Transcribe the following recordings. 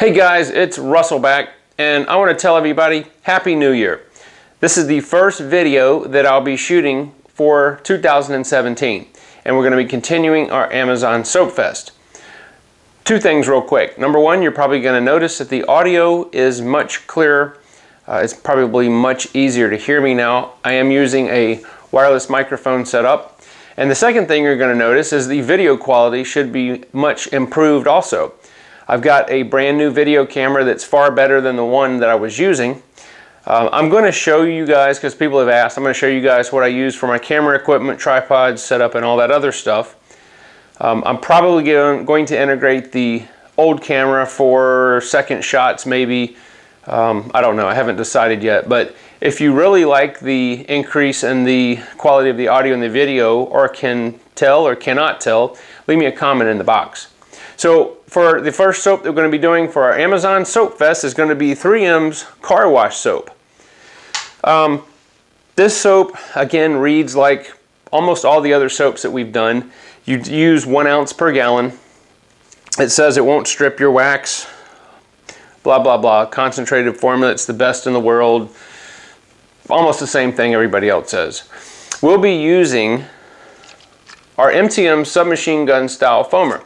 Hey guys, it's Russell back, and I want to tell everybody Happy New Year. This is the first video that I'll be shooting for 2017, and we're going to be continuing our Amazon Soap Fest. Two things real quick. Number one, you're probably going to notice that the audio is much clearer. It's probably much easier to hear me now. I am using a wireless microphone setup. And the second thing you're going to notice is the video quality should be much improved also. I've got a brand new video camera that's far better than the one that I was using. I'm going to show you guys, because people have asked, I'm going to show you guys what I use for my camera equipment, tripods, setup, and all that other stuff. I'm probably going to integrate the old camera for second shots, maybe. I don't know, I haven't decided yet. But if you really like the increase in the quality of the audio and the video, or can tell or cannot tell, leave me a comment in the box. So for the first soap that we're going to be doing for our Amazon Soap Fest is going to be 3M's Car Wash Soap. This soap, again, reads like almost all the other soaps that we've done. You use 1 ounce per gallon. It says it won't strip your wax, blah, blah, blah. Concentrated formula, it's the best in the world. Almost the same thing everybody else says. We'll be using our MTM Submachine gun style foamer.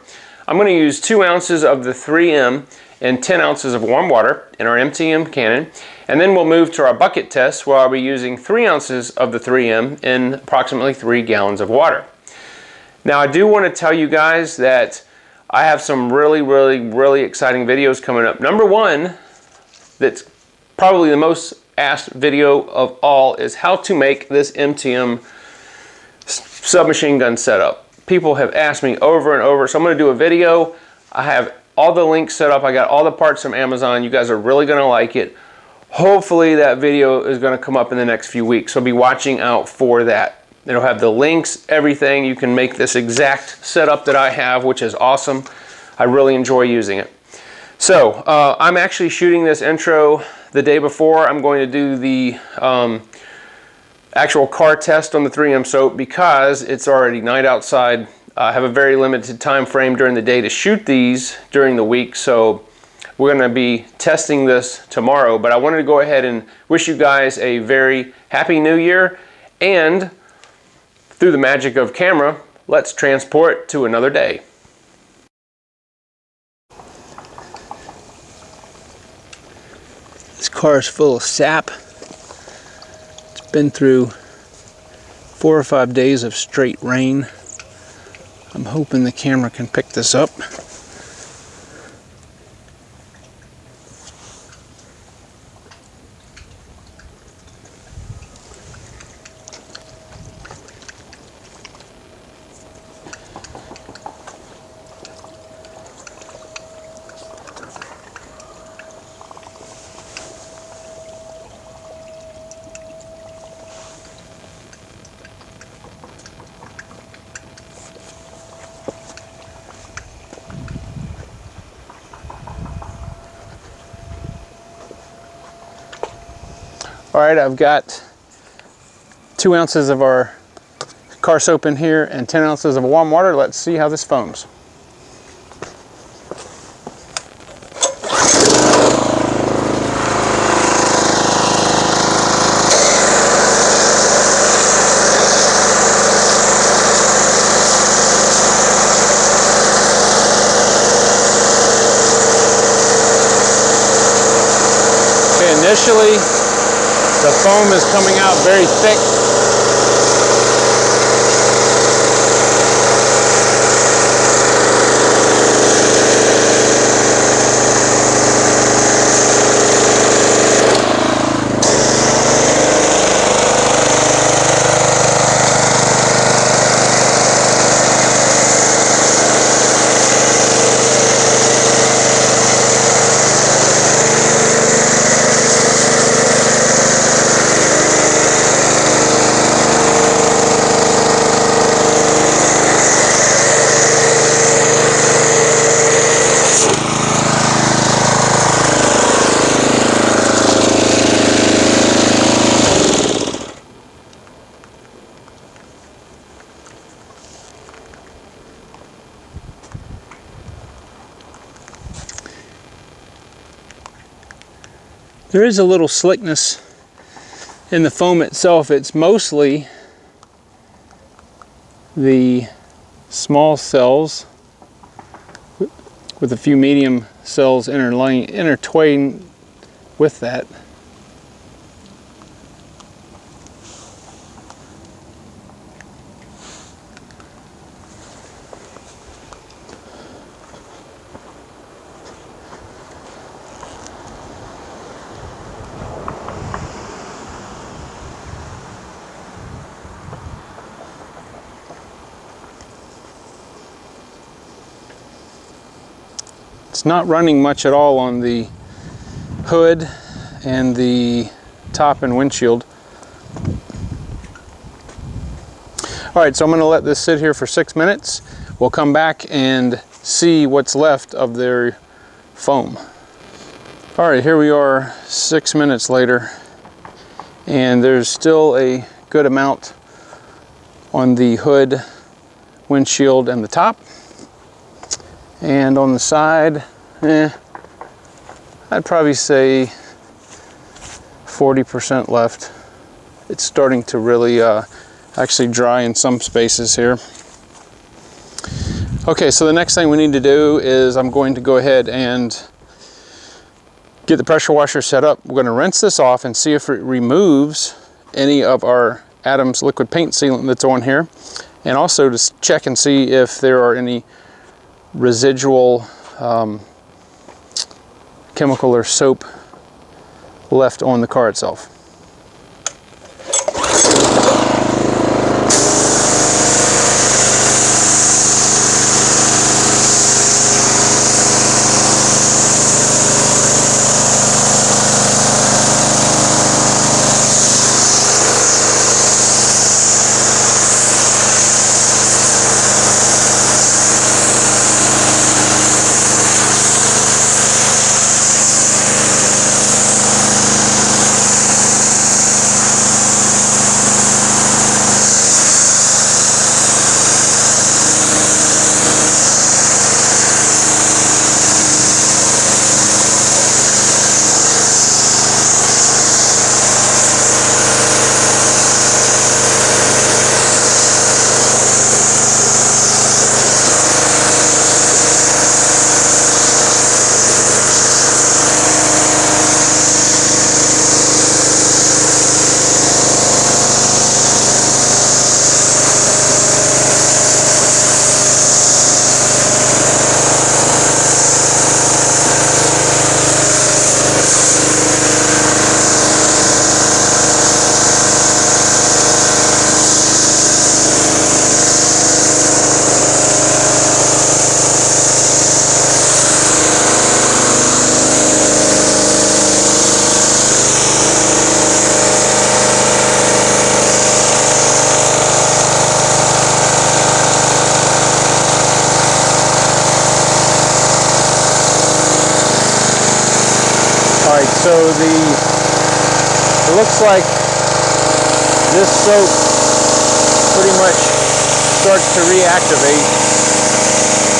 I'm going to use 2 ounces of the 3M and 10 ounces of warm water in our MTM cannon, and then we'll move to our bucket test where I'll be using 3 ounces of the 3M in approximately 3 gallons of water. Now I do want to tell you guys that I have some really exciting videos coming up. Number one, that's probably the most asked video of all, is how to make this MTM submachine gun setup. People have asked me over and over, so I'm going to do a video. I have all the links set up. I got all the parts from Amazon. You guys are really going to like it. Hopefully that video is going to come up in the next few weeks, so be watching out for that. It'll have the links, everything. You can make this exact setup that I have, which is awesome. I really enjoy using it. So I'm actually shooting this intro the day before I'm going to do the actual car test on the 3M soap, because it's already night outside. I have a very limited time frame during the day to shoot these during the week, so we're going to be testing this tomorrow. But I wanted to go ahead and wish you guys a very happy new year, and through the magic of camera, let's transport to another day. This car is full of sap. It's been through 4 or 5 days of straight rain. I'm hoping the camera can pick this up. All right, I've got 2 ounces of our car soap in here and 10 ounces of warm water. Let's see how this foams. Okay, initially, the foam is coming out very thick. There is a little slickness in the foam itself. It's mostly the small cells with a few medium cells intertwined with that. It's not running much at all on the hood and the top and windshield. All right, so I'm going to let this sit here for 6 minutes. We'll come back and see what's left of their foam. All right, here we are 6 minutes later, and there's still a good amount on the hood, windshield, and the top. And on the side, I'd probably say 40% left. It's starting to really actually dry in some spaces here. Okay, so the next thing we need to do is I'm going to go ahead and get the pressure washer set up. We're going to rinse this off and see if it removes any of our Adams liquid paint sealant that's on here, and also to check and see if there are any residual chemical or soap left on the car itself. So it looks like this soap pretty much starts to reactivate,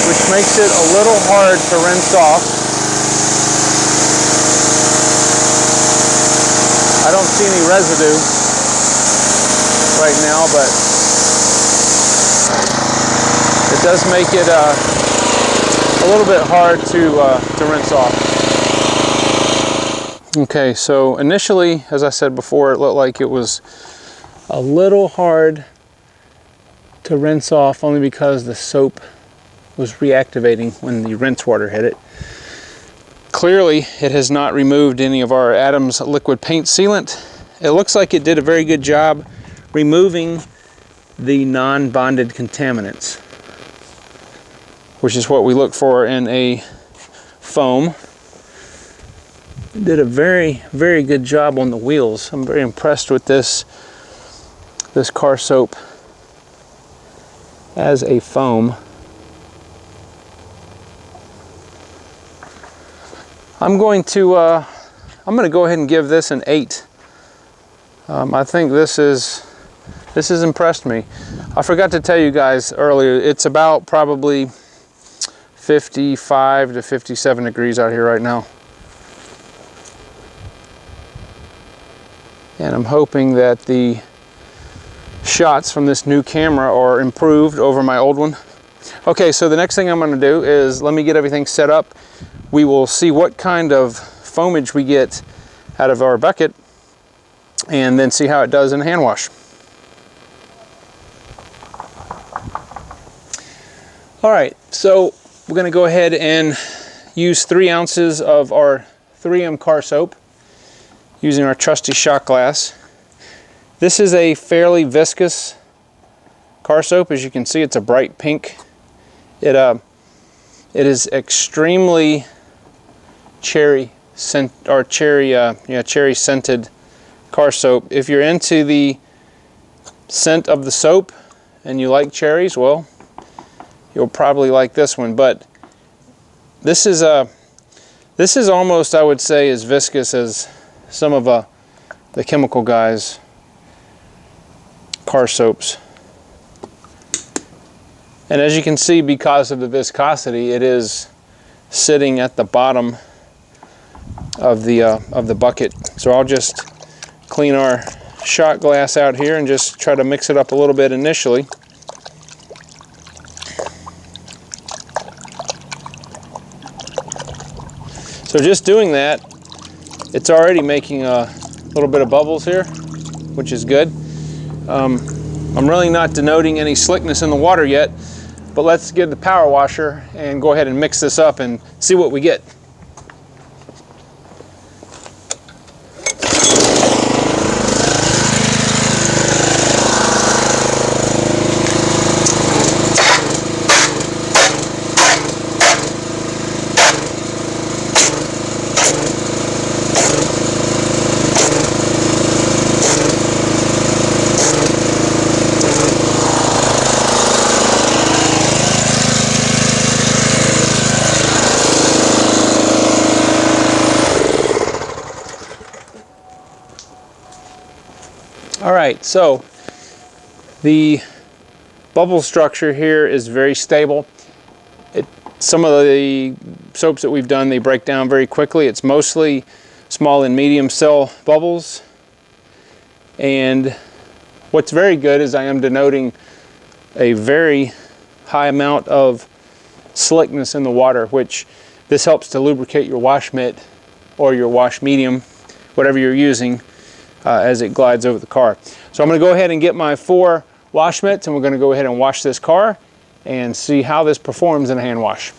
which makes it a little hard to rinse off. I don't see any residue right now, but it does make it a little bit hard to rinse off. Okay, so initially, as I said before, it looked like it was a little hard to rinse off only because the soap was reactivating when the rinse water hit it. Clearly, it has not removed any of our Adams liquid paint sealant. It looks like it did a very good job removing the non-bonded contaminants, which is what we look for in a foam. Did a very, very good job on the wheels. I'm very impressed with this car soap as a foam. I'm going to go ahead and give this an 8. I think this has impressed me. I forgot to tell you guys earlier, it's about probably 55 to 57 degrees out here right now. And I'm hoping that the shots from this new camera are improved over my old one. Okay, so the next thing I'm going to do is let me get everything set up. We will see what kind of foamage we get out of our bucket and then see how it does in hand wash. All right, so we're going to go ahead and use 3 ounces of our 3M car soap using our trusty shot glass. This is a fairly viscous car soap. As you can see, it's a bright pink. It is extremely cherry scent, or cherry scented car soap. If you're into the scent of the soap and you like cherries, well, you'll probably like this one. But this is almost, I would say, as viscous as some of the chemical guys' car soaps. And as you can see, because of the viscosity, it is sitting at the bottom of the bucket. So I'll just clean our shot glass out here and just try to mix it up a little bit initially. So just doing that, it's already making a little bit of bubbles here, which is good. I'm really not denoting any slickness in the water yet, but let's get the power washer and go ahead and mix this up and see what we get. All right, so the bubble structure here is very stable. Some of the soaps that we've done, they break down very quickly. It's mostly small and medium cell bubbles. And what's very good is I am denoting a very high amount of slickness in the water, which this helps to lubricate your wash mitt or your wash medium, whatever you're using, as it glides over the car. So I'm going to go ahead and get my 4 wash mitts, and we're going to go ahead and wash this car and see how this performs in a hand wash.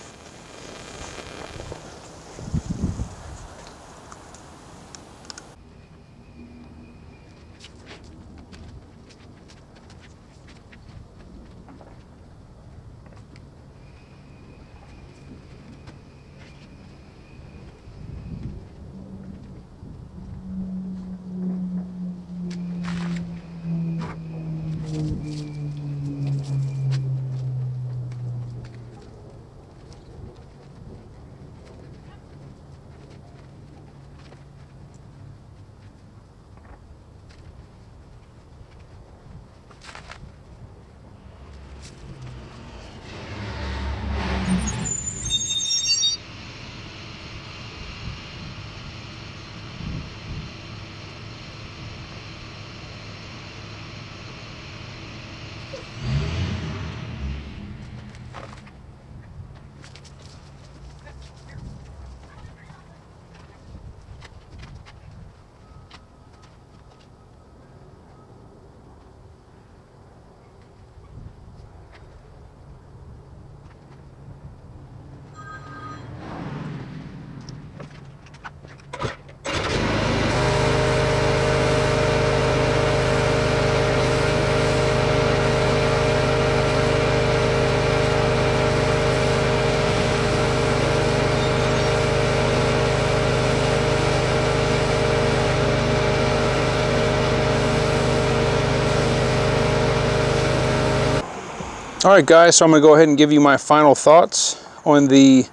Alright guys, so I'm going to go ahead and give you my final thoughts on the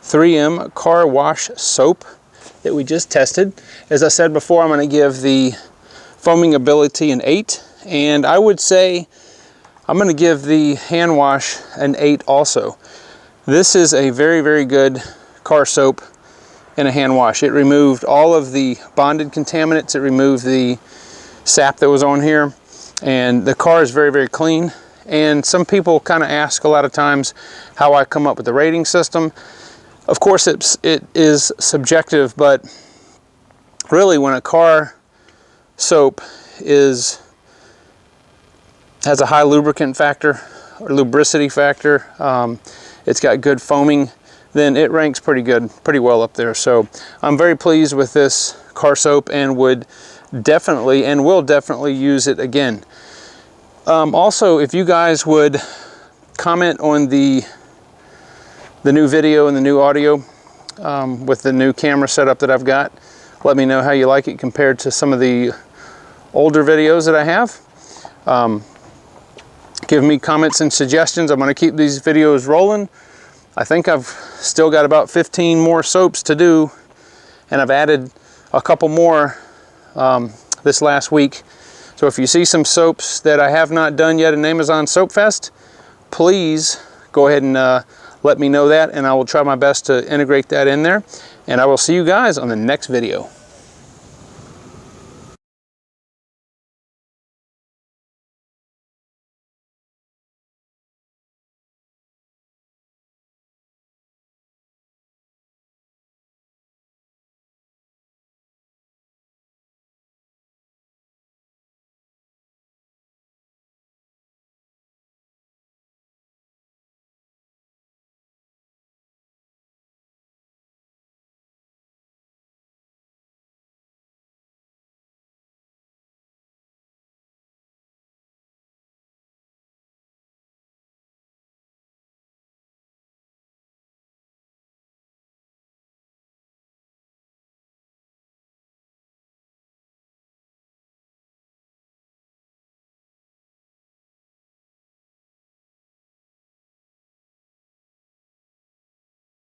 3M car wash soap that we just tested. As I said before, I'm going to give the foaming ability an 8, and I would say I'm going to give the hand wash an 8 also. This is a very, very good car soap in a hand wash. It removed all of the bonded contaminants. It removed the sap that was on here. And the car is very, very clean. And some people kind of ask a lot of times how I come up with the rating system. Of course, it is subjective, but really when a car soap has a high lubricant factor or lubricity factor, it's got good foaming, then it ranks pretty well up there. So I'm very pleased with this car soap and would definitely and will definitely use it again. Also, if you guys would comment on the new video and the new audio with the new camera setup that I've got, let me know how you like it compared to some of the older videos that I have. Give me comments and suggestions. I'm going to keep these videos rolling. I think I've still got about 15 more soaps to do, and I've added a couple more this last week. So if you see some soaps that I have not done yet in Amazon Soap Fest, please go ahead and let me know that, and I will try my best to integrate that in there. And I will see you guys on the next video.